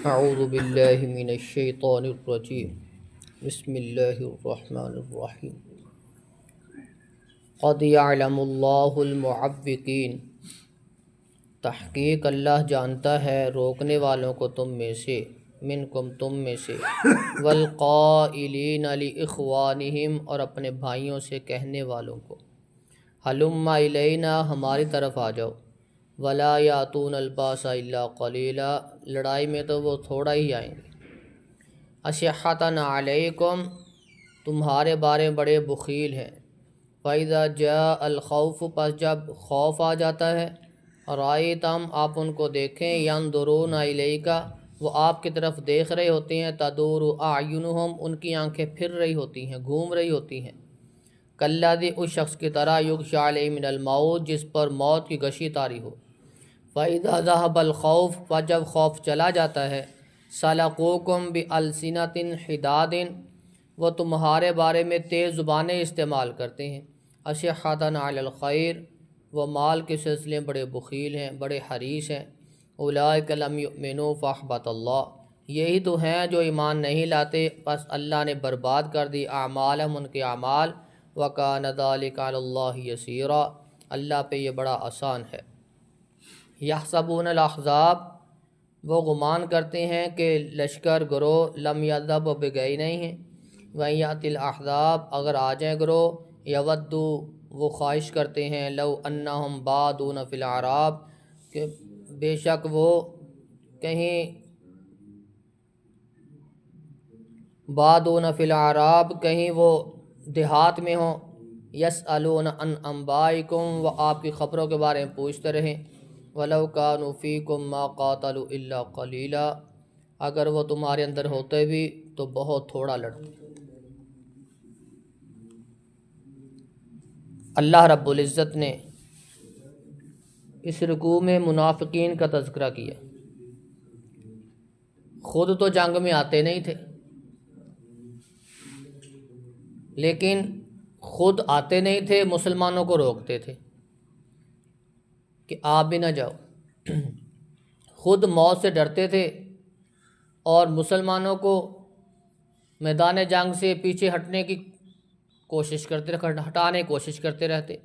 اعوذ باللہ من الشیطان الرجیم بسم اللہ الرحمن الرحیم قد یعلم اللہ المعوقین، تحقیق اللہ جانتا ہے روکنے والوں کو تم میں سے، منکم تم میں سے، والقائلین لاخوانہم اور اپنے بھائیوں سے کہنے والوں کو، ہلم الینا ہماری طرف آ جاؤ، ولا یاتون الباس الا قلیلا لڑائی میں تو وہ تھوڑا ہی آئیں گے، اشحۃ علیکم تمہارے بارے میں بڑے بخیل ہیں، فَإِذَا جَاءَ الْخَوْفُ پس جب خوف آ جاتا ہے، رَأَيْتَهُمْ آپ ان کو دیکھیں، يَنْظُرُونَ إِلَيْكَ وہ آپ کی طرف دیکھ رہے ہوتے ہیں، تَدُورُ أَعْيُنُهُمْ ان کی آنکھیں پھر رہی ہوتی ہیں، گھوم رہی ہوتی ہیں، کالذی اس شخص کی طرح یغشی علیہ من الموت جس پر موت کی غشی طاری ہو، فَإِذَا ذَهَبَ الْخَوْفُ پس جب خوف چلا جاتا ہے، سَلَقُوكُمْ بِأَلْسِنَةٍ حِدَادٍ وہ تمہارے بارے میں تیز زبانیں استعمال کرتے ہیں، اشحۃ علی الخیر وہ مال کے سلسلے میں بڑے بخیل ہیں، بڑے حریص ہیں، اولئک لم یؤمنوا فاحبط اللہ یہی تو ہیں جو ایمان نہیں لاتے پس اللہ نے برباد کر دی اعمالہم ان کے اعمال، وکان ذلک علی اللہ یسیرا اللہ پہ یہ بڑا آسان ہے، یحسبون الاحزاب وہ گمان کرتے ہیں کہ لشکر گروہ لم یذهب وہ گئے نہیں ہیں، وَإِن يَأْتِ الْأَحْزَابُ اگر آ جائیں گروہ، یودو وہ خواہش کرتے ہیں، لو انہم بادون فی الْأَعْرَابِ کہ بے شک وہ کہیں بادون فی الْأَعْرَابِ کہیں وہ دیہات میں ہوں، یسألون عن انبائکم وہ آپ کی خبروں کے بارے میں پوچھتے رہیں، وَلَوْ كَانُوا فِيكُمْ مَا قَاتَلُوا إِلَّا قَلِيلًا اگر وہ تمہارے اندر ہوتے بھی تو بہت تھوڑا لڑتے۔ اللہ رب العزت نے اس رکوع میں منافقین کا تذکرہ کیا، خود تو جنگ میں آتے نہیں تھے لیکن خود آتے نہیں تھے، مسلمانوں کو روکتے تھے کہ آپ بھی نہ جاؤ، خود موت سے ڈرتے تھے اور مسلمانوں کو میدان جنگ سے پیچھے ہٹنے کی کوشش کرتے ہٹانے کی کوشش کرتے رہتے۔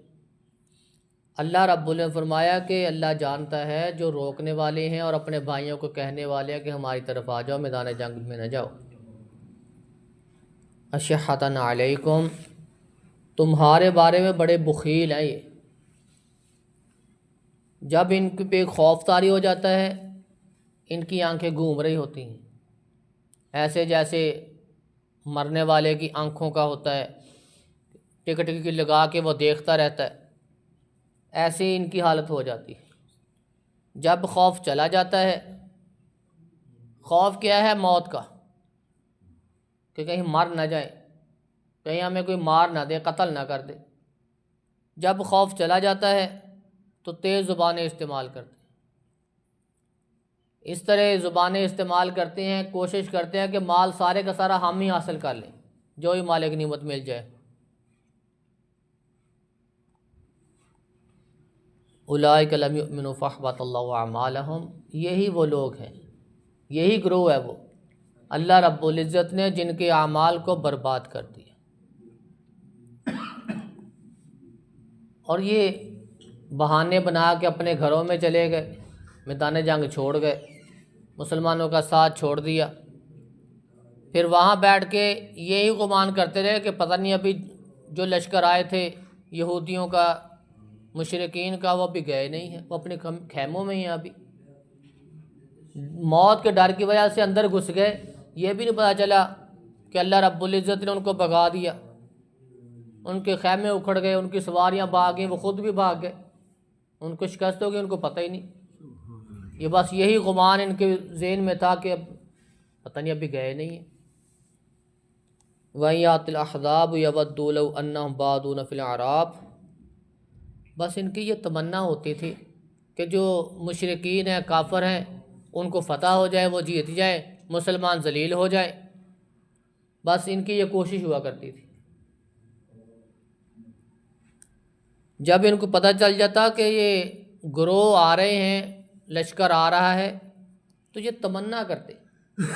اللہ رب العزت نے فرمایا کہ اللہ جانتا ہے جو روکنے والے ہیں اور اپنے بھائیوں کو کہنے والے ہیں کہ ہماری طرف آ جاؤ، میدان جنگ میں نہ جاؤ، اشحۃ علیکم تمہارے بارے میں بڑے بخیل ہیں یہ، جب ان پہ خوف طاری ہو جاتا ہے ان کی آنکھیں گھوم رہی ہوتی ہیں، ایسے جیسے مرنے والے کی آنکھوں کا ہوتا ہے، ٹکٹ کی لگا کے وہ دیکھتا رہتا ہے، ایسے ان کی حالت ہو جاتی ہے۔ جب خوف چلا جاتا ہے، خوف کیا ہے؟ موت کا، کہ کہیں مر نہ جائیں، کہیں ہمیں کوئی مار نہ دے، قتل نہ کر دے۔ جب خوف چلا جاتا ہے تو تیز زبانیں استعمال کرتے ہیں، اس طرح زبانیں استعمال کرتے ہیں، کوشش کرتے ہیں کہ مال سارے کا سارا ہم ہی حاصل کر لیں، جو ہی مالک نعمت مل جائے۔ اولئک لم یؤمنوا فاحبط اللہ اعمالہم یہی وہ لوگ ہیں، یہی گروہ ہے وہ اللہ رب العزت نے جن کے اعمال کو برباد کر دیا، اور یہ بہانے بنا کے اپنے گھروں میں چلے گئے، میدان جنگ چھوڑ گئے، مسلمانوں کا ساتھ چھوڑ دیا، پھر وہاں بیٹھ کے یہی گمان کرتے رہے کہ پتہ نہیں ابھی جو لشکر آئے تھے یہودیوں کا، مشرکین کا، وہ بھی گئے نہیں ہیں، وہ اپنے خیموں میں ہی ہیں، ابھی موت کے ڈر کی وجہ سے اندر گھس گئے، یہ بھی نہیں پتہ چلا کہ اللہ رب العزت نے ان کو بھگا دیا، ان کے خیمے اکھڑ گئے، ان کی سواریاں بھاگ گئیں، وہ خود بھی بھاگ گئے، ان کو شکست ہو گئی، ان کو پتہ ہی نہیں، یہ بس یہی گمان ان کے ذہن میں تھا کہ اب پتہ نہیں ابھی گئے نہیں ہیں۔ وَإِن يَأْتِ الْأَحْزَابُ يَوَدُّوا لَوْ أَنَّهُمْ بَادُونَ فِي الْأَعْرَابِ بس ان کی یہ تمنا ہوتی تھی کہ جو مشرکین ہیں، کافر ہیں، ان کو فتح ہو جائے، وہ جیت جائیں، مسلمان ذلیل ہو جائیں، بس ان کی یہ کوشش ہوا کرتی تھی۔ جب ان کو پتہ چل جاتا کہ یہ گروہ آ رہے ہیں لشکر آ رہا ہے تو یہ تمنا کرتے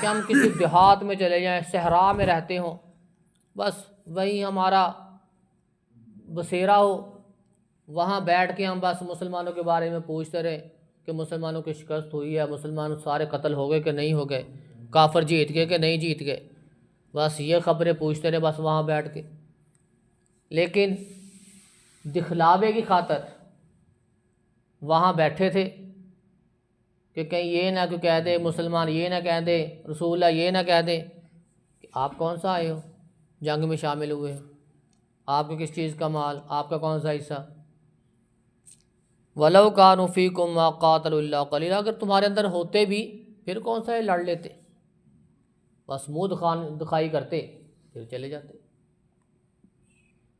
کہ ہم کسی دیہات میں چلے جائیں، صحرا میں رہتے ہوں، بس وہی ہمارا بسیرا ہو، وہاں بیٹھ کے ہم بس مسلمانوں کے بارے میں پوچھتے رہے کہ مسلمانوں کی شکست ہوئی ہے، مسلمان سارے قتل ہو گئے کہ نہیں ہو گئے، کافر جیت گئے کہ نہیں جیت گئے، بس یہ خبریں پوچھتے رہے بس وہاں بیٹھ کے۔ لیکن دکھلاوے کی خاطر وہاں بیٹھے تھے کہ کہیں یہ نہ کوئی کہہ دے، مسلمان یہ نہ کہہ دے، رسول اللہ یہ نہ کہہ دے کہ آپ کون سا آئے ہو، جنگ میں شامل ہوئے ہو، آپ کو کس چیز کا مال، آپ کا کون سا حصہ۔ وَلَوْ كَانُوا فِيكُمْ مَا قَاتَلُوا إِلَّا قَلِيلًا، اگر تمہارے اندر ہوتے بھی پھر کون سا یہ لڑ لیتے، بس منہ دکھائی کرتے پھر چلے جاتے۔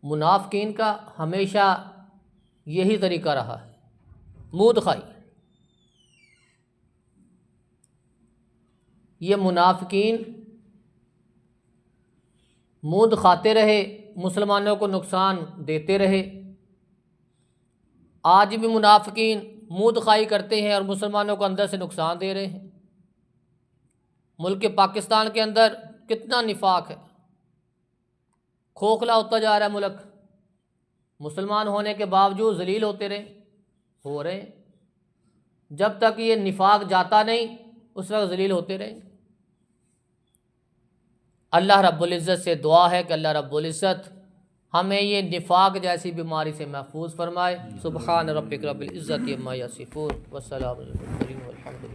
منافقین کا ہمیشہ یہی طریقہ رہا ہے، منہ دکھائی۔ یہ منافقین منہ دکھاتے رہے، مسلمانوں کو نقصان دیتے رہے۔ آج بھی منافقین منہ دکھائی کرتے ہیں اور مسلمانوں کو اندر سے نقصان دے رہے ہیں۔ ملک پاکستان کے اندر کتنا نفاق ہے، کھوکھلا ہوتا جا رہا ہے ملک، مسلمان ہونے کے باوجود ذلیل ہوتے ہو رہے ہیں۔ جب تک یہ نفاق جاتا نہیں اس وقت ذلیل ہوتے رہیں۔ اللہ رب العزت سے دعا ہے کہ اللہ رب العزت ہمیں یہ نفاق جیسی بیماری سے محفوظ فرمائے۔ سبحان ربک رب العزت عما یصفون والسلام علی المرسلین والحمد للہ۔